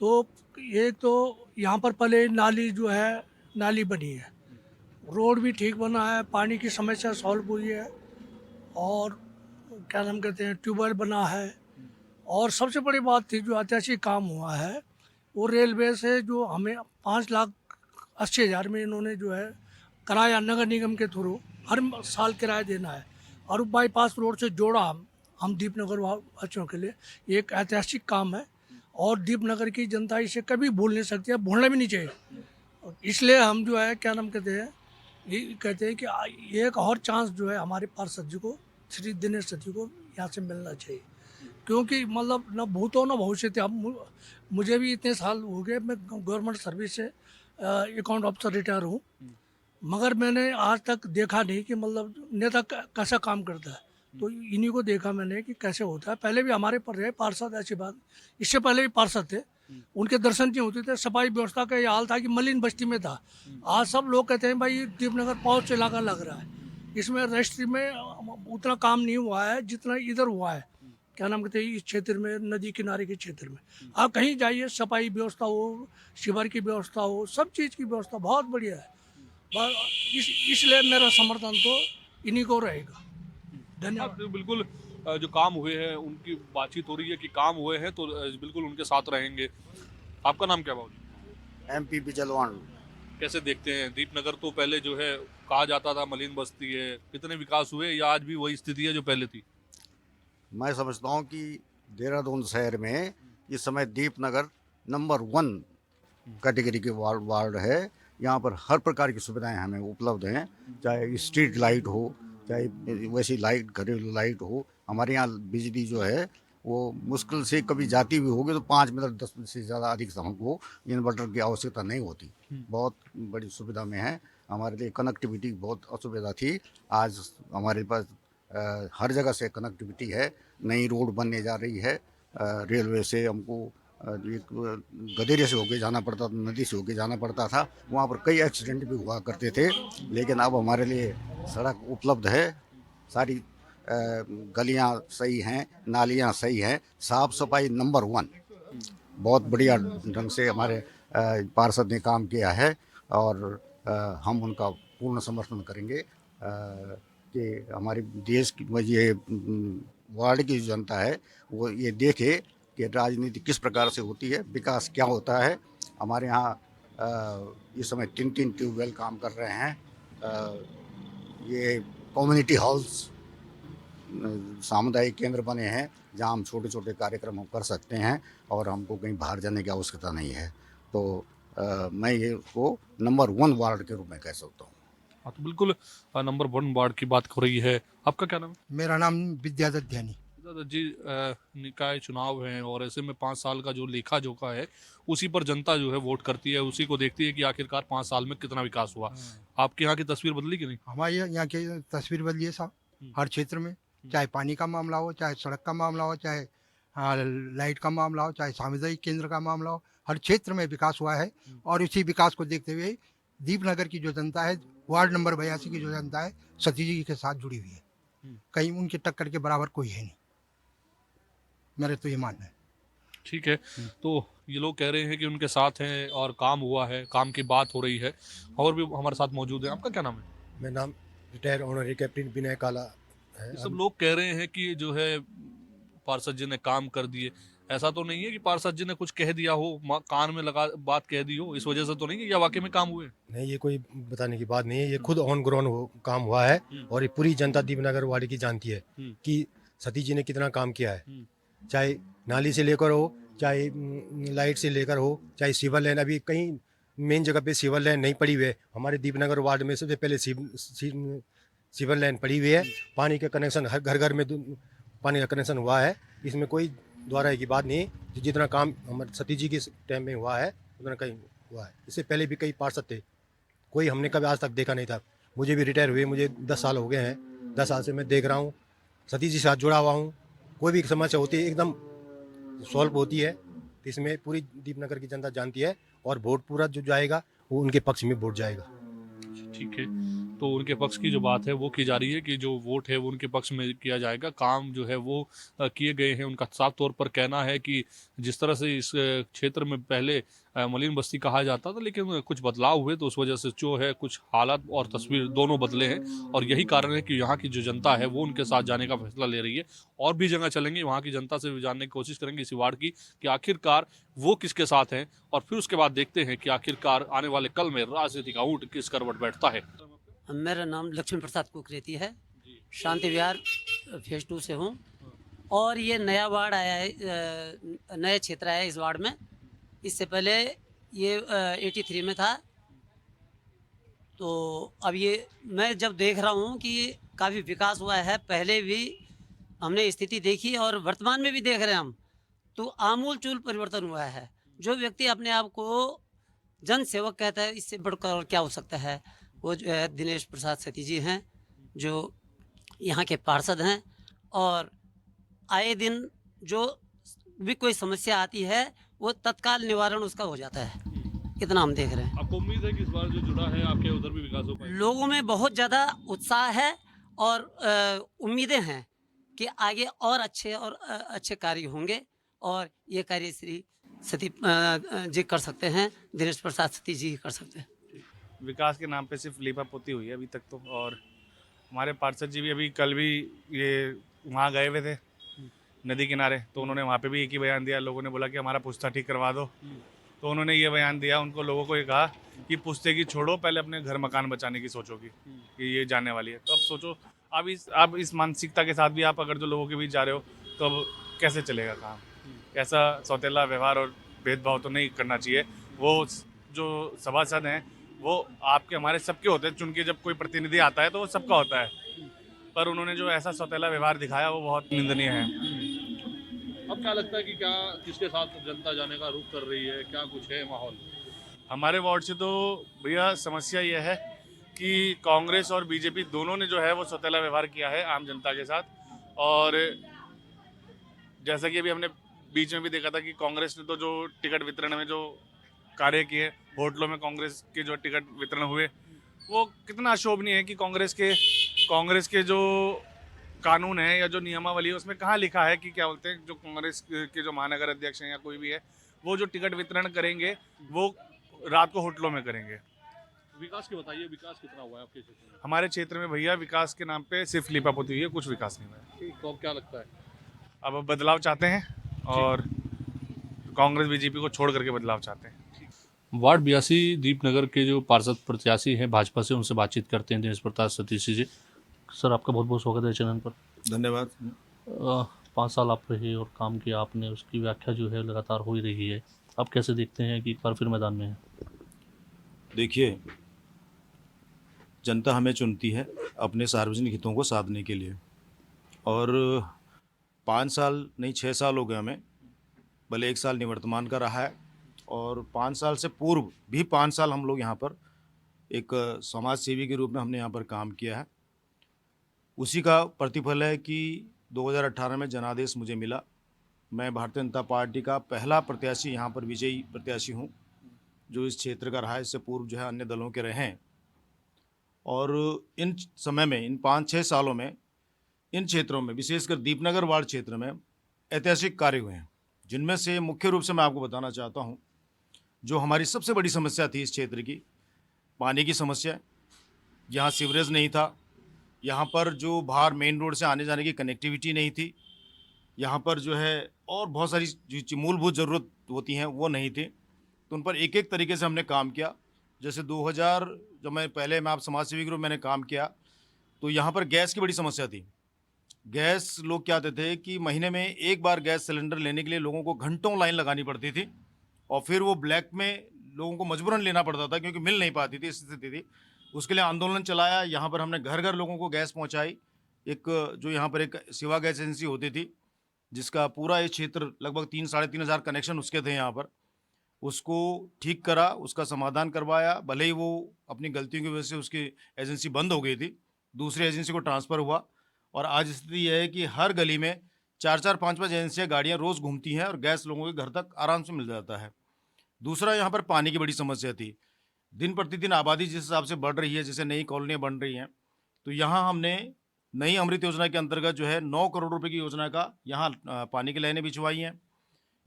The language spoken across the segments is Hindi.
तो एक तो यहाँ पर पहले नाली जो है, नाली बनी है, रोड भी ठीक बना है, पानी की समस्या सॉल्व हुई है, और क्या नाम कहते हैं, ट्यूबवेल बना है। और सबसे बड़ी बात थी जो ऐतिहासिक काम हुआ है, वो रेलवे से जो हमें 5,80,000 में इन्होंने जो है किराया नगर निगम के थ्रू हर साल किराया देना है, और बाईपास रोड से जोड़ा हम दीपनगर वासियों के लिए। ये एक ऐतिहासिक काम है, और दीपनगर की जनता इसे कभी भूल नहीं सकती है, भूलना भी नहीं चाहिए। इसलिए हम जो है क्या नाम कहते हैं, ये कहते हैं कि एक और चांस जो है हमारे पार्षद जी को, श्री दिनेश जी को यहाँ से मिलना चाहिए। क्योंकि मतलब न भूतो न भविष्य, अब मुझे भी इतने साल हो गए, मैं गवर्नमेंट सर्विस से अकाउंट ऑफिसर रिटायर हूँ, मगर मैंने आज तक देखा नहीं कि मतलब नेता कैसा काम करता है। तो इन्हीं को देखा मैंने कि कैसे होता है। पहले भी हमारे पर रहे पार्षद, ऐसी बात, इससे पहले भी पार्षद थे, उनके दर्शन नहीं होते थे। सफाई व्यवस्था का ये हाल था कि मलिन बस्ती में था। आज सब लोग कहते हैं भाई दीपनगर पहुंच इलाका लग रहा है, इसमें रजिस्ट्री में उतना काम नहीं हुआ है जितना इधर हुआ है। क्या नाम कहते हैं, इस क्षेत्र में, नदी किनारे के क्षेत्र में आप कहीं जाइए, सफाई व्यवस्था हो, शिविर की व्यवस्था हो, सब चीज़ की व्यवस्था बहुत बढ़िया है। इसलिए मेरा समर्थन तो इन्हीं को रहेगा। हाँ, धन्यवाद। तो बिल्कुल जो काम हुए हैं उनकी बातचीत हो रही है कि काम हुए हैं तो बिल्कुल उनके साथ रहेंगे। आपका नाम क्या बाबू? एमपी बिजलवान। कैसे देखते हैं दीपनगर तो पहले जो है कहा जाता था मलिन बस्ती है, कितने विकास हुए या आज भी वही स्थिति है जो पहले थी? मैं समझता हूँ कि देहरादून शहर में इस समय दीपनगर नंबर 1 कैटेगरी के वार्ड है। यहाँ पर हर प्रकार की सुविधाएं हमें उपलब्ध हैं, चाहे स्ट्रीट लाइट हो, चाहे वैसी लाइट, घरेलू लाइट हो। हमारे यहाँ बिजली जो है वो मुश्किल से कभी जाती भी होगी तो 5 मिनट 10 मिनट से ज़्यादा अधिक हमको इन्वर्टर की आवश्यकता नहीं होती। बहुत बड़ी सुविधा में है। हमारे लिए कनेक्टिविटी बहुत असुविधा थी, आज हमारे पास हर जगह से कनेक्टिविटी है। नई रोड बनने जा रही है। रेलवे से हमको एक गदेरे से होके जाना पड़ता था, नदी से होके जाना पड़ता था, वहाँ पर कई एक्सीडेंट भी हुआ करते थे। लेकिन अब हमारे लिए सड़क उपलब्ध है, सारी गलियाँ सही हैं, नालियाँ सही हैं, साफ सफाई नंबर 1। बहुत बढ़िया ढंग से हमारे पार्षद ने काम किया है, और हम उनका पूर्ण समर्थन करेंगे कि हमारे देश की ये वार्ड की जो जनता है वो ये देखे कि राजनीति किस प्रकार से होती है, विकास क्या होता है। हमारे यहाँ इस समय 3 ट्यूबवेल काम कर रहे हैं। ये कम्युनिटी हॉल्स, सामुदायिक केंद्र बने हैं जहाँ हम छोटे छोटे कार्यक्रम हम कर सकते हैं, और हमको कहीं बाहर जाने की आवश्यकता नहीं है। तो मैं ये को नंबर 1 वार्ड के रूप में कह सकता हूँ। हाँ, तो बिल्कुल नंबर 1 वार्ड की बात हो रही है। आपका क्या नाम है? मेरा नाम विद्यादत्त ध्यानी। दादा जी, निकाय चुनाव हैं और ऐसे में 5 साल का जो लेखा जोखा है उसी पर जनता जो है वोट करती है, उसी को देखती है कि आखिरकार 5 साल में कितना विकास हुआ। आपके यहाँ की तस्वीर बदली कि नहीं? हमारे यहाँ की तस्वीर बदली है साहब, हर क्षेत्र में, चाहे पानी का मामला हो, चाहे सड़क का मामला हो, चाहे लाइट का मामला हो, चाहे सामुदायिक केंद्र का मामला हो, हर क्षेत्र में विकास हुआ है। और इसी विकास को देखते हुए दीपनगर की जो जनता है, वार्ड नंबर 82 की जो जनता है, सतीश जी के साथ जुड़ी हुई है। कहीं उनके टक्कर के बराबर कोई है नहीं, मेरे तो ये मानना है। ठीक है, तो ये लोग कह रहे हैं कि उनके साथ हैं और काम हुआ है, काम की बात हो रही है। और भी हमारे साथ मौजूद है। आपका क्या नाम है? मेरा नाम रिटायर ऑनरी कैप्टन विनय काला है। ये सब लोग कह रहे हैं कि जो है पार्षद जी ने काम कर दिए। ऐसा तो नहीं है कि पार्षद जी ने कुछ कह दिया हो, कान में लगा बात कह दी हो, इस वजह से तो नहीं है, या वाकई में काम हुए? नहीं, ये कोई बताने की बात नहीं है, ये खुद ऑन ग्राउंड काम हुआ है। और ये पूरी जनता दीपनगर वाड़ी की जानती है कि सतीश जी ने कितना काम किया है। चाहे नाली से लेकर हो, चाहे लाइट से लेकर हो, चाहे सिवर लाइन, अभी कहीं मेन जगह पे सिवर लाइन नहीं पड़ी हुई है। हमारे दीपनगर वार्ड में सबसे पहले सिवर लाइन पड़ी हुई है। पानी का कनेक्शन हर घर घर में पानी का कनेक्शन हुआ है। इसमें कोई द्वारा की बात नहीं, जितना काम हमारे सतीश जी के टाइम में हुआ है उतना कहीं हुआ है। इससे पहले भी कई पार्षद थे, कोई हमने कभी आज तक देखा नहीं था। मुझे भी रिटायर हुए, मुझे 10 साल हो गए हैं। 10 साल से मैं देख रहा हूँ, सतीश जी के साथ जुड़ा हुआ हूँ। कोई भी समस्या होती है एकदम सॉल्व होती है। तो इसमें पूरी दीपनगर की जनता जानती है, और वोट पूरा जो जाएगा वो उनके पक्ष में वोट जाएगा। ठीक है, तो उनके पक्ष की जो बात है वो की जा रही है कि जो वोट है वो उनके पक्ष में किया जाएगा, काम जो है वो किए गए हैं। उनका साफ तौर पर कहना है कि जिस तरह से इस क्षेत्र में पहले मलिन बस्ती कहा जाता था, लेकिन कुछ बदलाव हुए तो उस वजह से जो है कुछ हालात और तस्वीर दोनों बदले हैं, और यही कारण है कि यहाँ की जो जनता है वो उनके साथ जाने का फैसला ले रही है। और भी जगह चलेंगे, वहाँ की जनता से भी जानने की कोशिश करेंगे इसी वार्ड की कि आखिरकार वो किसके साथ हैं, और फिर उसके बाद देखते हैं कि आखिरकार आने वाले कल में राजनीति का ऊंट किस करवट बैठता है। मेरा नाम लक्ष्मी प्रसाद कुकरेती है, शांति विहार फेज 2 से हूँ। और ये नया वार्ड आया है, नया क्षेत्र आया है इस वार्ड में। इससे पहले ये 83 में था। तो अब ये मैं जब देख रहा हूँ कि काफ़ी विकास हुआ है, पहले भी हमने स्थिति देखी और वर्तमान में भी देख रहे हैं हम, तो आमूल चूल परिवर्तन हुआ है। जो व्यक्ति अपने आप को जन सेवक कहता है, इससे बढ़कर और क्या हो सकता है। वो जो है दिनेश प्रसाद सती जी हैं, जो यहाँ के पार्षद हैं, और आए दिन जो भी कोई समस्या आती है वो तत्काल निवारण उसका हो जाता है। इतना हम देख रहे हैं। आपको उम्मीद है कि इस बार जो जुड़ा है आपके उधर भी विकास हो पाएगा? लोगों में बहुत ज़्यादा उत्साह है और उम्मीदें हैं कि आगे और अच्छे कार्य होंगे, और ये कार्य श्री सती जी कर सकते हैं, दिनेश प्रसाद सती जी कर सकते हैं। विकास के नाम पे सिर्फ लीपापोती हुई है अभी तक तो। और हमारे पार्षद जी भी अभी कल भी ये वहाँ गए हुए थे नदी किनारे, तो उन्होंने वहाँ पे भी एक ही बयान दिया। लोगों ने बोला कि हमारा पुश्ता ठीक करवा दो, तो उन्होंने ये बयान दिया। उनको लोगों को ये कहा कि पुश्ते की छोड़ो, पहले अपने घर मकान बचाने की सोचोगी कि ये जाने वाली है। तो अब सोचो, अब इस मानसिकता के साथ भी आप अगर जो लोगों के बीच जा रहे हो तो अब कैसे चलेगा काम। ऐसा सौतेला व्यवहार और भेदभाव तो नहीं करना चाहिए। वो जो सभासद हैं वो आपके हमारे सबके होते हैं, चुन के जब कोई प्रतिनिधि आता है तो वो सबका होता है, पर उन्होंने जो ऐसा सौतेला व्यवहार दिखाया वो बहुत निंदनीय है। अब क्या लगता है कि क्या किसके साथ जनता जाने का रुख कर रही है, क्या कुछ है माहौल? हमारे वार्ड से तो भैया समस्या ये है कि कांग्रेस और बीजेपी दोनों ने जो है वो सौतेला व्यवहार किया है आम जनता के साथ। और जैसा कि अभी हमने बीच में भी देखा था कि कांग्रेस ने तो जो टिकट वितरण में जो कार्य किए, होटलों में कांग्रेस के जो टिकट वितरण हुए, वो कितना अशोभनीय है कि कांग्रेस के जो कानून है या जो नियमावली है उसमें कहाँ लिखा है कि क्या बोलते हैं, जो कांग्रेस के जो महानगर अध्यक्ष हैं या कोई भी है, वो जो टिकट वितरण करेंगे वो रात को होटलों में करेंगे। विकास की बताइए, विकास कितना हुआ है आपके क्षेत्र में? हमारे क्षेत्र में भैया विकास के नाम पे सिर्फ लीपापोती हुई है, कुछ विकास नहीं हुआ है। तो अब क्या लगता है? अब बदलाव चाहते हैं और कांग्रेस बीजेपी को छोड़ करके बदलाव चाहते हैं। वार्ड 82 दीपनगर के जो पार्षद प्रत्याशी हैं भाजपा से, उनसे बातचीत करते हैं। दिनेश प्रसाद सतीश जी, सर आपका बहुत बहुत स्वागत है चैनल पर। धन्यवाद। 5 साल आप रहे और काम किया आपने, उसकी व्याख्या जो है लगातार हो ही रही है। आप कैसे देखते हैं कि एक बार फिर मैदान में है? देखिए, जनता हमें चुनती है अपने सार्वजनिक हितों को साधने के लिए, और 5 साल नहीं 6 साल हो गए हमें, भले 1 साल निवर्तमान का रहा है, और 5 साल से पूर्व भी 5 साल हम लोग यहाँ पर एक समाज सेवी के रूप में हमने यहाँ पर काम किया है। उसी का प्रतिफल है कि 2018 में जनादेश मुझे मिला। मैं भारतीय जनता पार्टी का पहला प्रत्याशी, यहाँ पर विजयी प्रत्याशी हूँ जो इस क्षेत्र का रहा है। इससे पूर्व जो है अन्य दलों के रहे हैं, और इन समय में, इन 5-6 सालों में इन क्षेत्रों में, विशेषकर दीपनगर वार्ड क्षेत्र में ऐतिहासिक कार्य हुए हैं, जिनमें से मुख्य रूप से मैं आपको बताना चाहता हूँ, जो हमारी सबसे बड़ी समस्या थी इस क्षेत्र की, पानी की समस्या। यहाँ सीवरेज नहीं था, यहाँ पर जो बाहर मेन रोड से आने जाने की कनेक्टिविटी नहीं थी, यहाँ पर जो है और बहुत सारी जो मूलभूत ज़रूरत होती हैं वो नहीं थी। तो उन पर एक एक तरीके से हमने काम किया। जैसे 2000 जब मैं आप समाज सेवी के रूप में मैंने काम किया, तो यहाँ पर गैस की बड़ी समस्या थी। गैस लोग क्या कहते थे कि महीने में एक बार गैस सिलेंडर लेने के लिए लोगों को घंटों लाइन लगानी पड़ती थी, और फिर वो ब्लैक में लोगों को मजबूरन लेना पड़ता था क्योंकि मिल नहीं पाती थी, स्थिति थी। उसके लिए आंदोलन चलाया। यहाँ पर हमने घर घर लोगों को गैस पहुँचाई। एक जो यहाँ पर एक शिवा गैस एजेंसी होती थी, जिसका पूरा ये क्षेत्र लगभग 3-3.5 हज़ार कनेक्शन उसके थे यहाँ पर, उसको ठीक करा, उसका समाधान करवाया। भले ही वो अपनी गलतियों की वजह से उसकी एजेंसी बंद हो गई थी, दूसरी एजेंसी को ट्रांसफ़र हुआ, और आज स्थिति यह है कि हर गली में 4-4, 5-5 एजेंसियाँ, गाड़ियाँ रोज़ घूमती हैं और गैस लोगों के घर तक आराम से मिल जाता है। दूसरा, यहाँ पर पानी की बड़ी समस्या थी। दिन प्रतिदिन आबादी जिस हिसाब से बढ़ रही है, जैसे नई कॉलोनियाँ बन रही हैं, तो यहाँ हमने नई अमृत योजना के अंतर्गत जो है 9 करोड़ रुपए की योजना का यहाँ पानी की लाइनें बिछवाई हैं।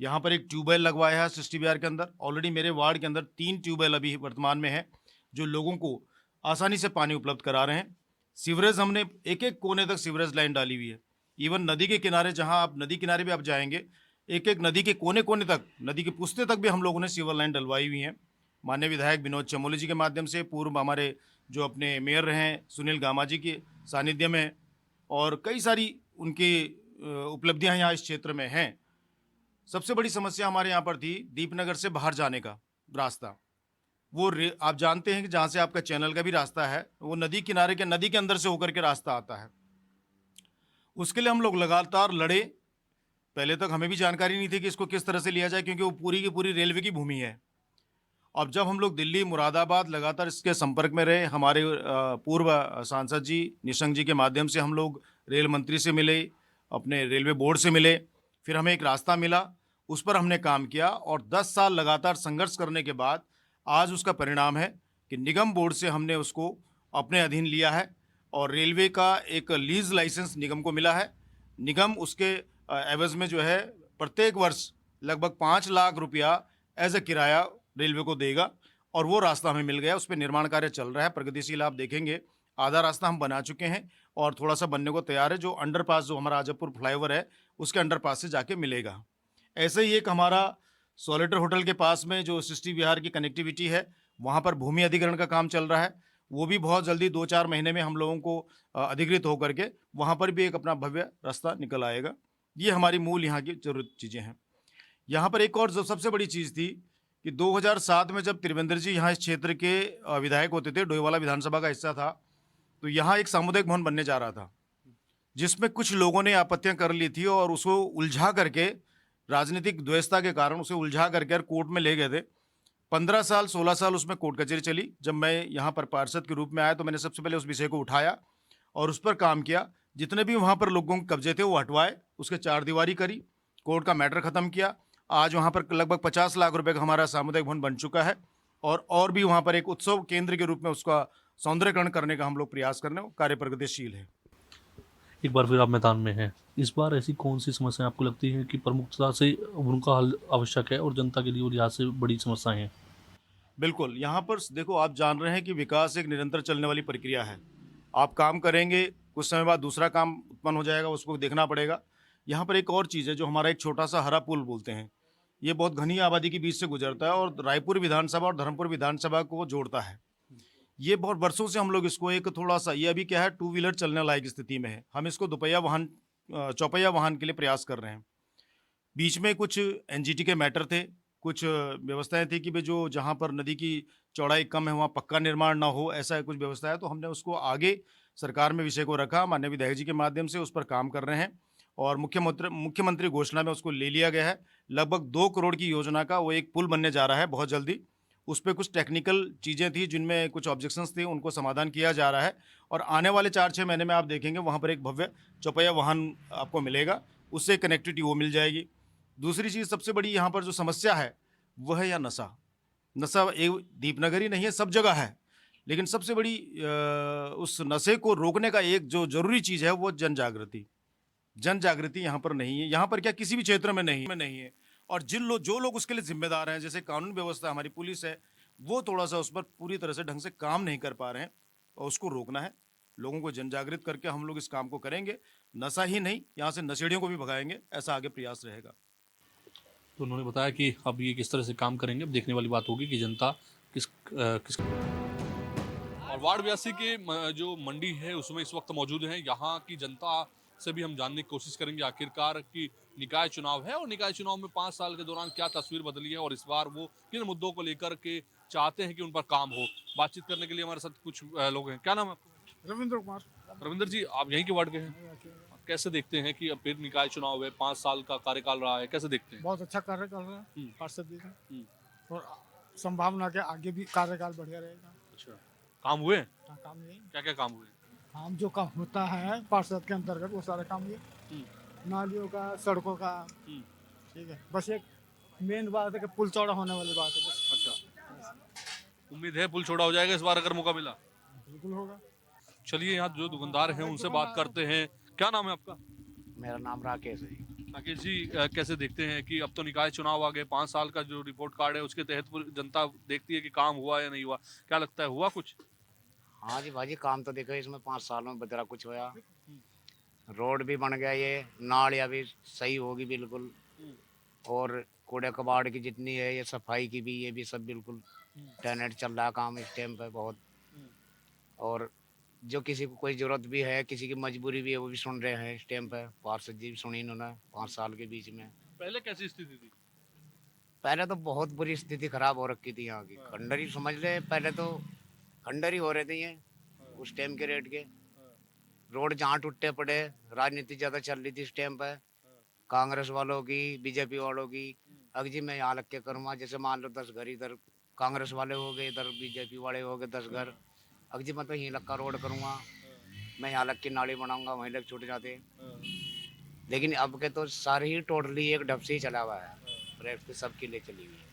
यहाँ पर एक ट्यूबवेल लगवाया है 60 बिहार के अंदर। ऑलरेडी मेरे वार्ड के अंदर 3 ट्यूबवेल अभी वर्तमान में है जो लोगों को आसानी से पानी उपलब्ध करा रहे हैं। सीवरेज हमने एक एक कोने तक सीवरेज लाइन डाली हुई है। इवन नदी के किनारे, जहाँ आप नदी किनारे भी आप जाएंगे, एक एक नदी के कोने कोने तक, नदी के पुस्ते तक भी हम लोगों ने सीवर लाइन डलवाई हुई हैं। माननीय विधायक विनोद चमोली जी के माध्यम से, पूर्व हमारे जो अपने मेयर रहे हैं सुनील गामा जी के सानिध्य में, और कई सारी उनकी उपलब्धियां यहाँ इस क्षेत्र में हैं। सबसे बड़ी समस्या हमारे यहाँ पर थी दीपनगर से बाहर जाने का रास्ता। वो आप जानते हैं कि जहाँ से आपका चैनल का भी रास्ता है, वो नदी किनारे के, नदी के अंदर से होकर के रास्ता आता है। उसके लिए हम लोग लगातार लड़े। पहले तक हमें भी जानकारी नहीं थी कि इसको किस तरह से लिया जाए, क्योंकि वो पूरी की पूरी रेलवे की भूमि है। अब जब हम लोग दिल्ली, मुरादाबाद लगातार इसके संपर्क में रहे, हमारे पूर्व सांसद जी निशंक जी के माध्यम से हम लोग रेल मंत्री से मिले, अपने रेलवे बोर्ड से मिले, फिर हमें एक रास्ता मिला, उस पर हमने काम किया और 10 साल लगातार संघर्ष करने के बाद आज उसका परिणाम है कि निगम बोर्ड से हमने उसको अपने अधीन लिया है और रेलवे का एक लीज लाइसेंस निगम को मिला है। निगम उसके एवज में जो है प्रत्येक वर्ष लगभग 5 लाख रुपया एज ए किराया रेलवे को देगा और वो रास्ता हमें मिल गया। उस पर निर्माण कार्य चल रहा है, प्रगतिशील। आप देखेंगे आधा रास्ता हम बना चुके हैं और थोड़ा सा बनने को तैयार है। जो अंडरपास, जो हमारा आजमपुर फ्लाईओवर है, उसके अंडरपास से जाके मिलेगा। ऐसे ही एक हमारा सोलेटर होटल के पास में जो 60 बिहार की कनेक्टिविटी है, वहाँ पर भूमि अधिग्रहण का काम चल रहा है। वो भी बहुत जल्दी 2-4 महीने में हम लोगों को अधिकृत होकर के वहाँ पर भी एक अपना भव्य रास्ता निकल आएगा। ये हमारी मूल यहाँ की जरूरत चीज़ें हैं। यहाँ पर एक और जो सबसे बड़ी चीज़ थी कि 2007 में जब त्रिवेंद्र जी यहाँ इस क्षेत्र के विधायक होते थे, डोईवाला विधानसभा का हिस्सा था, तो यहाँ एक सामुदायिक भवन बनने जा रहा था, जिसमें कुछ लोगों ने आपत्तियाँ कर ली थी और उसको उलझा करके, राजनीतिक द्वेषता के कारण उसे उलझा करके कोर्ट में ले गए थे। 15 साल 16 साल उसमें कोर्ट कचहरी चली। जब मैं यहाँ पर पार्षद के रूप में आया तो मैंने सबसे पहले उस विषय को उठाया और उस पर काम किया। जितने भी वहाँ पर लोगों के कब्जे थे वो हटवाए, उसके 4 दीवारी करी, कोर्ट का मैटर ख़त्म किया। आज वहाँ पर लगभग 50 लाख रुपए का हमारा सामुदायिक भवन बन चुका है और भी वहाँ पर एक उत्सव केंद्र के रूप में उसका सौंदर्यकरण करने का हम लोग प्रयास कर रहे हैं। कार्य प्रगतिशील है। एक बार फिर आप मैदान में हैं, इस बार ऐसी कौन सी समस्याएं आपको लगती है कि प्रमुखता से उनका हल आवश्यक है और जनता के लिए और यहाँ से बड़ी समस्याएं हैं? बिल्कुल, यहाँ पर देखो, आप जान रहे हैं कि विकास एक निरंतर चलने वाली प्रक्रिया है। आप काम करेंगे, कुछ समय बाद दूसरा काम उत्पन्न हो जाएगा, उसको देखना पड़ेगा। यहाँ पर एक और चीज़ है, जो हमारा एक छोटा सा हरा पुल बोलते हैं, ये बहुत घनी आबादी के बीच से गुजरता है और रायपुर विधानसभा और धर्मपुर विधानसभा को जोड़ता है। ये बहुत वर्षों से हम लोग इसको एक थोड़ा सा, ये अभी क्या है, 2 व्हीलर चलने लायक स्थिति में है। हम इसको दोपहिया वाहन, चौपहिया वाहन के लिए प्रयास कर रहे हैं। बीच में कुछ एनजीटी के मैटर थे, कुछ व्यवस्थाएं थी कि भाई जो जहाँ पर नदी की चौड़ाई कम है वहाँ पक्का निर्माण ना हो, ऐसा कुछ व्यवस्था है। तो हमने उसको आगे सरकार में विषय को रखा, माननीय विधायक जी के माध्यम से उस पर काम कर रहे हैं और मुख्यमंत्री घोषणा में उसको ले लिया गया है। लगभग 2 करोड़ की योजना का वो एक पुल बनने जा रहा है बहुत जल्दी। उस पर कुछ टेक्निकल चीज़ें थी जिनमें कुछ ऑब्जेक्शंस थे, उनको समाधान किया जा रहा है और आने वाले 4-6 महीने में आप देखेंगे वहाँ पर एक भव्य चौपहिया वाहन आपको मिलेगा, उससे कनेक्टिविटी वो मिल जाएगी। दूसरी चीज़ सबसे बड़ी यहाँ पर जो समस्या है वह है या नशा। नशा एक दीपनगर ही नहीं है, सब जगह है, लेकिन सबसे बड़ी उस नशे को रोकने का एक जो ज़रूरी चीज़ है वो जन जागृति यहाँ पर नहीं है। यहाँ पर क्या किसी भी क्षेत्र में नहीं है और जो लोग उसके लिए जिम्मेदार हैं, जैसे कानून व्यवस्था हमारी पुलिस है, वो थोड़ा सा उस पर पूरी तरह से ढंग से काम नहीं कर पा रहे हैं और उसको रोकना है। लोगों को जन जागृत करके हम लोग इस काम को करेंगे। नशा ही नहीं, यहाँ से नशेड़ियों को भी भगाएंगे, ऐसा आगे प्रयास रहेगा। तो उन्होंने बताया कि अब ये किस तरह से काम करेंगे, अब देखने वाली बात होगी कि जनता किस और वार्ड 82 के जो मंडी है उसमें इस वक्त मौजूद हैं। यहाँ की जनता से भी हम जानने की कोशिश करेंगे आखिरकार कि निकाय चुनाव है और निकाय चुनाव में 5 साल के दौरान क्या तस्वीर बदली है और इस बार वो किन मुद्दों को लेकर के चाहते हैं कि उन पर काम हो। बातचीत करने के लिए हमारे साथ कुछ लोग हैं। क्या नाम है आपका? रविंद्र कुमार। रविंद्र जी, आप यहीं के वार्ड के हैं, कैसे देखते हैं कि अब फिर निकाय चुनाव है, 5 साल का कार्यकाल रहा है, कैसे देखते हैं? बहुत अच्छा कार्यकाल रहा है पार्षद जी का और संभावना के आगे भी कार्यकाल बढ़िया रहेगा। अच्छा, काम हुए? काम नहीं, क्या क्या काम हुए? काम जो काम होता है पार्षद के अंतर्गत वो सारे काम ये नालियों का, सड़कों का, ठीक है। बस एक मेन बात है कि पुल चौड़ा होने वाली बात है बस। अच्छा, उम्मीद है पुल छोड़ा हो जाएगा इस बार अगर मौका मिला? बिल्कुल होगा। चलिए यहाँ जो दुकानदार हैं उनसे बात करते हैं। क्या नाम है आपका? मेरा नाम राकेश है। राकेश जी, कैसे देखते हैं कि अब तो निकाय चुनाव आ गए, 5 साल का जो रिपोर्ट कार्ड है उसके तहत पूरी जनता देखती है कि काम हुआ या नहीं हुआ, क्या लगता है हुआ कुछ? हाँ जी भाजी, काम तो देखो इसमें 5 साल में बदला कुछ होया। रोड भी बन गया, ये नालियाँ भी सही होगी बिल्कुल, और कूड़े कबाड़ की जितनी है ये सफाई की भी, ये भी सब बिल्कुल टेनेट चल रहा है काम इस टाइम पे बहुत। और जो किसी को कोई ज़रूरत भी है, किसी की मजबूरी भी है, वो भी सुन रहे हैं इस टाइम पे। पार्षद जी भी सुनी इन्होंने 5 साल के बीच में। पहले कैसी स्थिति थी? पहले तो बहुत बुरी स्थिति खराब हो रखी थी यहाँ की, खंडर ही समझ ले। पहले तो खंडर ही हो रहे थे ये उस टाइम के रेट के। रोड जहाँ टूटे पड़े, राजनीति ज़्यादा चल रही थी इस टाइम पे, कांग्रेस वालों की, बीजेपी वालों की। अब जी मैं यहाँ लग के करूँगा, जैसे मान लो 10 घर इधर कांग्रेस वाले हो गए, इधर बीजेपी वाले हो गए 10 घर। अब जी मैं तो यहीं लग का रोड करूँगा, मैं यहाँ लग की नाली बनाऊँगा, वहीं लग छूट जाते। लेकिन अब के तो सारे ही टोटली एक ढप से ही चला हुआ है, ब्रेक पे सबके लिए चली हुई है।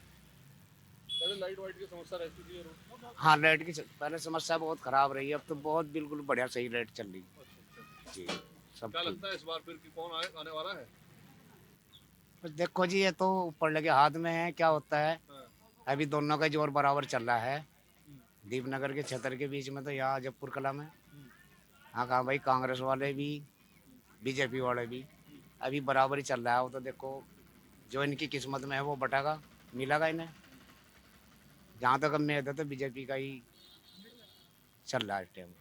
पहले लाइट वाइट की समस्या रहती थी रोड? हाँ, लाइट की पहले समस्या बहुत खराब रही है, अब तो बहुत बिल्कुल बढ़िया सही लाइट चल रही है जी। सब क्या ठीक। लगता है इस बार फिर कि कौन आने वाला है? देखो जी, ये तो ऊपर लगे हाथ में है क्या होता है। अभी दोनों का जोर बराबर चल रहा है। दीपनगर के क्षेत्र के बीच में तो यहाँ जयपुर कला में, हाँ कहा भाई, कांग्रेस वाले भी बीजेपी वाले भी अभी बराबर ही चल रहा है। वो तो देखो जो इनकी किस्मत में है वो बटेगा, मिलेगा इन्हें। जहाँ तक उम्मीद है तो बीजेपी का ही चल रहा है इस टाइम।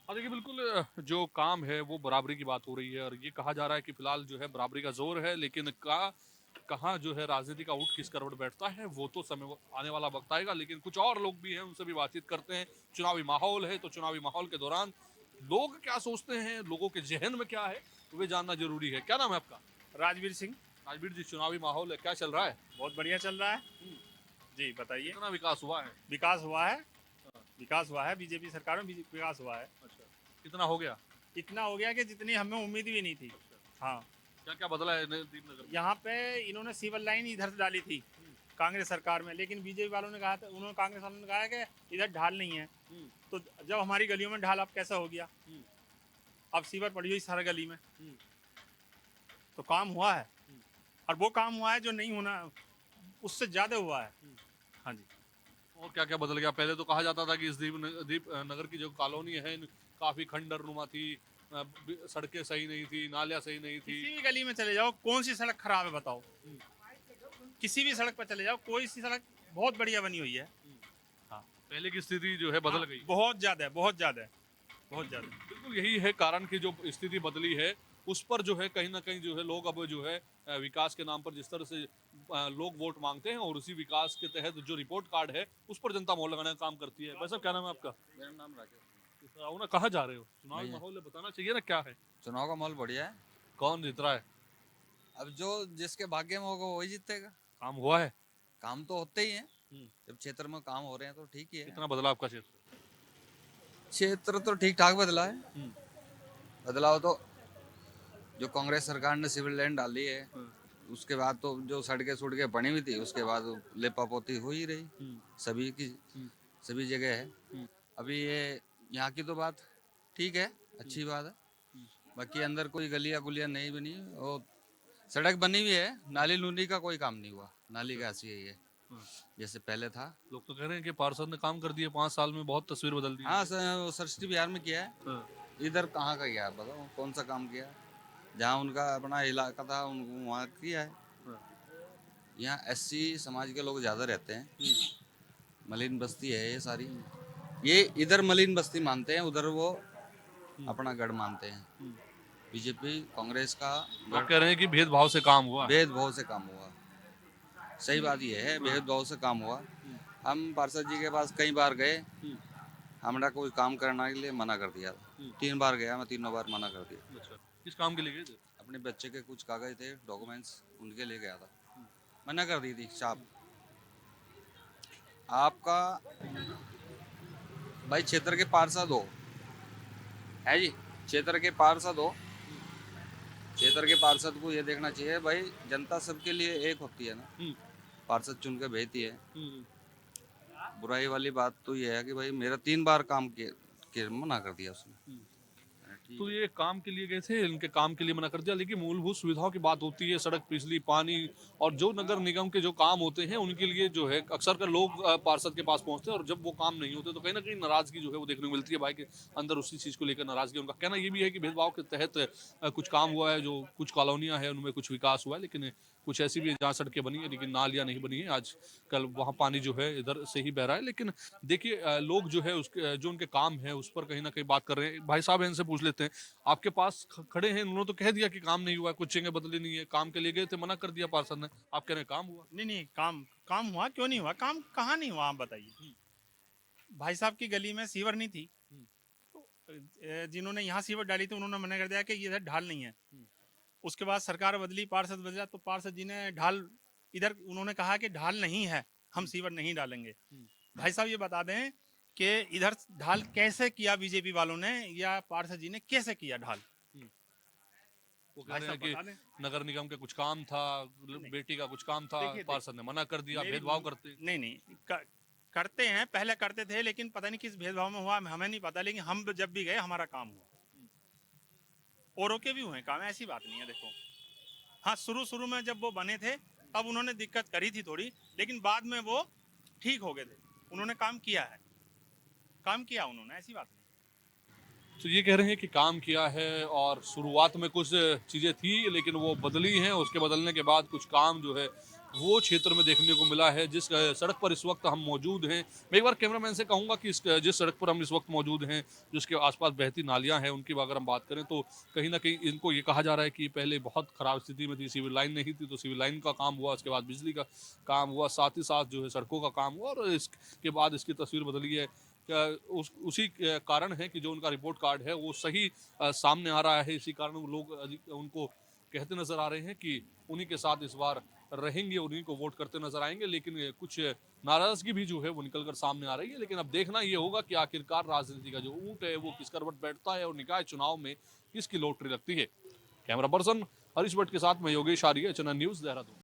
हाँ देखिए, बिल्कुल जो काम है वो बराबरी की बात हो रही है, और ये कहा जा रहा है कि फिलहाल जो है बराबरी का जोर है, लेकिन कहाँ जो है राजनीति का ऊँट किस करवट बैठता है वो तो समय आने वाला वक्त आएगा। लेकिन कुछ और लोग भी हैं, उनसे भी बातचीत करते हैं। चुनावी माहौल है तो चुनावी माहौल के दौरान लोग क्या सोचते हैं, लोगों के जहन में क्या है, तो वे जानना जरूरी है। क्या नाम है आपका? राजवीर सिंह। राजवीर जी, चुनावी माहौल है, क्या चल रहा है? बहुत बढ़िया चल रहा है जी, बताइए। कितना विकास हुआ है? विकास हुआ है, विकास हुआ है, बीजेपी सरकार में विकास हुआ है। अच्छा, कितना हो गया? इतना हो गया कि जितनी हमें उम्मीद भी नहीं थी। हाँ, क्या क्या बदला है दीपनगर में? यहाँ पे इन्होंने सिविल लाइन इधर से डाली थी कांग्रेस सरकार में, लेकिन बीजेपी वालों ने कहा था, उन्होंने कांग्रेस वालों ने कहा है कि इधर ढाल नहीं है। तो जब हमारी गलियों में ढाल अब कैसा हो गया, अब सीवर पड़ी हुई सारा गली में। तो काम हुआ है, और वो काम हुआ है जो नहीं होना उससे ज़्यादा हुआ है। हाँ जी। और क्या क्या बदल गया? पहले तो कहा जाता था कि इस दीप नगर की जो कॉलोनी है काफी खंडर नुमा थी, सड़कें सही नहीं थी, नालियाँ सही नहीं थी। किसी भी गली में चले जाओ, कौन सी सड़क खराब है बताओ। किसी भी सड़क पर चले जाओ, कोई सी सड़क बहुत बढ़िया बनी हुई है। हाँ, पहले की स्थिति जो है बदल गई। बहुत ज़्यादा, बहुत ज़्यादा, बहुत ज़्यादा। बिल्कुल यही है कारण कि जो स्थिति बदली है उस पर जो है कहीं ना कहीं जो है लोग अब जो है विकास के नाम पर जिस तरह से लोग वोट मांगते हैं, और उसी विकास के तहत जो रिपोर्ट कार्ड है उस पर जनता मोहर लगाने का काम करती है। भाई साहब, क्या नाम है आपका? मेरा नाम राकेश। ना कहाँ जा रहे हो? चुनावी नहीं है। माहौल है, बताना चाहिए ना क्या है। चुनाव का माहौल बढ़िया है। कौन जीत रहा है? अब जो जिसके भाग्य में होगा वही जीतेगा। काम हुआ है? काम तो होते ही हैं, जब क्षेत्र में काम हो रहे हैं तो ठीक ही है। कितना बदला आपका क्षेत्र? क्षेत्र तो ठीक ठाक बदला है। बदलाव तो जो कांग्रेस सरकार ने सिविल लाइन डाली है, उसके बाद तो जो सड़कें बनी हुई थी, उसके बाद लेपापोती हो ही रही सभी की, सभी जगह है। अभी ये यहाँ की तो बात ठीक है, अच्छी बात है। बाकी अंदर कोई गलियाँ गुलियाँ नहीं बनी, और सड़क बनी हुई है, नाली नूली का कोई काम नहीं हुआ। नाली का ऐसी ही है जैसे पहले था। लोग तो कह रहे हैं कि पार्षद ने काम कर दिए 5 साल में, बहुत तस्वीर बदल दी। हाँ, सरस्वती बिहार में किया है। इधर कहाँ का किया बताओ, कौन सा काम किया? जहाँ उनका अपना इलाका था उनको वहाँ किया है। यहाँ SC समाज के लोग ज़्यादा रहते हैं, मलिन बस्ती है ये सारी। ये इधर मलिन बस्ती मानते हैं, उधर वो अपना गढ़ मानते हैं। बीजेपी कांग्रेस का लोग कह रहे हैं कि भेदभाव से काम हुआ। भेदभाव से काम हुआ, सही बात ये है, भेदभाव से काम हुआ। हम पार्षद जी के पास कई बार गए, हमारा कोई काम करने के लिए मना कर दिया। 3 बार गया मैं, तीनों बार मना कर दिया। अच्छा, किस काम के लिए गए थे? अपने बच्चे के कुछ कागज थे, डॉक्यूमेंट्स, उनके लिए गया था। मना कर दी थी साहब। आपका भाई क्षेत्र के पार्षद हो, है जी, क्षेत्र के पार्षद हो, क्षेत्र के पार्षद को ये देखना चाहिए भाई, जनता सबके लिए एक होती है ना। पार्षद चुन के भेजती है, बुराई वाली बात तो ये है कि भाई मेरा 3 बार काम के मना कर दिया उसने। ठीक तो ये काम के लिए गए थे, इनके काम के लिए मना कर दिया, लेकिन मूलभूत सुविधाओं की बात होती है, सड़क, बिजली, पानी और जो नगर निगम के जो काम होते हैं उनके लिए जो है अक्सर कर लोग पार्षद के पास पहुंचते हैं और जब वो काम नहीं होते तो कहीं ना कहीं नाराजगी जो है वो देखने को मिलती है। भाई के अंदर उसी चीज़ को लेकर नाराजगी। उनका कहना ये भी है कि भेदभाव के तहत कुछ काम हुआ है, जो कुछ कॉलोनियाँ हैं उनमें कुछ विकास हुआ है, लेकिन कुछ ऐसी भी है जहाँ सड़कें बनी है लेकिन नालियाँ नहीं बनी है। आज कल वहाँ पानी जो है इधर से ही बह रहा है। लेकिन देखिए लोग जो है उसके जो उनके काम है उस पर कहीं ना कहीं बात कर रहे हैं। भाई साहब इनसे पूछ लेते हैं, आपके पास खड़े हैं, उन्होंने तो कह दिया कि काम नहीं हुआ है, कुछ जगह बदली नहीं है, काम के लिए गए थे, मना कर दिया पार्षद ने, आप कह रहे हैं काम हुआ। नहीं नहीं, काम काम हुआ, क्यों नहीं हुआ? काम कहाँ नहीं हुआ, आप बताइए। भाई साहब की गली में सीवर नहीं थी, तो जिन्होंने यहाँ सीवर डाली थी उन्होंने मना कर दिया कि इधर ढाल नहीं है। उसके बाद सरकार बदली, पार्षद बदला, तो पार्षद जी ने ढाल इधर, उन्होंने कहा कि ढाल नहीं है, हम सीवर नहीं डालेंगे। भाई साहब ये बता दें कि इधर ढाल कैसे किया बीजेपी वालों ने या पार्षद जी ने कैसे किया ढाल? वो कह रहे हैं कि नगर निगम के कुछ काम था, बेटी का कुछ काम था, पार्षद ने मना कर दिया, भेदभाव करते। नहीं नहीं, करते हैं, पहले करते थे, लेकिन पता नहीं किस भेदभाव में हुआ हमें नहीं पता, लेकिन हम जब भी गए हमारा काम हुआ। औरों के भी हुए काम, ऐसी बात नहीं है। देखो हाँ, शुरू में जब वो बने थे तब उन्होंने दिक्कत करी थी थोड़ी, लेकिन बाद में वो ठीक हो गए थे। उन्होंने काम किया है, काम किया उन्होंने, ऐसी बात नहीं। तो ये कह रहे हैं कि काम किया है और शुरुआत में कुछ चीज़ें थी लेकिन वो बदली हैं, उसके बदलने के बाद कुछ काम जो है वो क्षेत्र में देखने को मिला है। जिस सड़क पर इस वक्त हम मौजूद हैं, मैं एक बार कैमरामैन से कहूँगा कि जिस सड़क पर हम इस वक्त मौजूद हैं, जिसके आसपास बहती नालियाँ हैं, उनकी अगर हम बात करें तो कहीं ना कहीं इनको ये कहा जा रहा है कि पहले बहुत ख़राब स्थिति में थी, सिविल लाइन नहीं थी, तो सिविल लाइन का काम हुआ, उसके बाद बिजली का काम हुआ, साथ ही साथ जो है सड़कों का काम हुआ और इसके बाद इसकी तस्वीर बदली है। उसी कारण है कि जो उनका रिपोर्ट कार्ड है वो सही सामने आ रहा है। इसी कारण लोग उनको कहते नजर आ रहे हैं कि उन्हीं के साथ इस बार रहेंगे, उन्हीं को वोट करते नजर आएंगे। लेकिन कुछ नाराजगी भी जो है वो निकलकर सामने आ रही है। लेकिन अब देखना ये होगा कि आखिरकार राजनीति का जो ऊंट है वो किस करवट बैठता है और निकाय चुनाव में किसकी लॉटरी लगती है। कैमरा पर्सन हरीश भट्ट के साथ मैं योगेश आर्य, चैनल न्यूज़, देहरादून।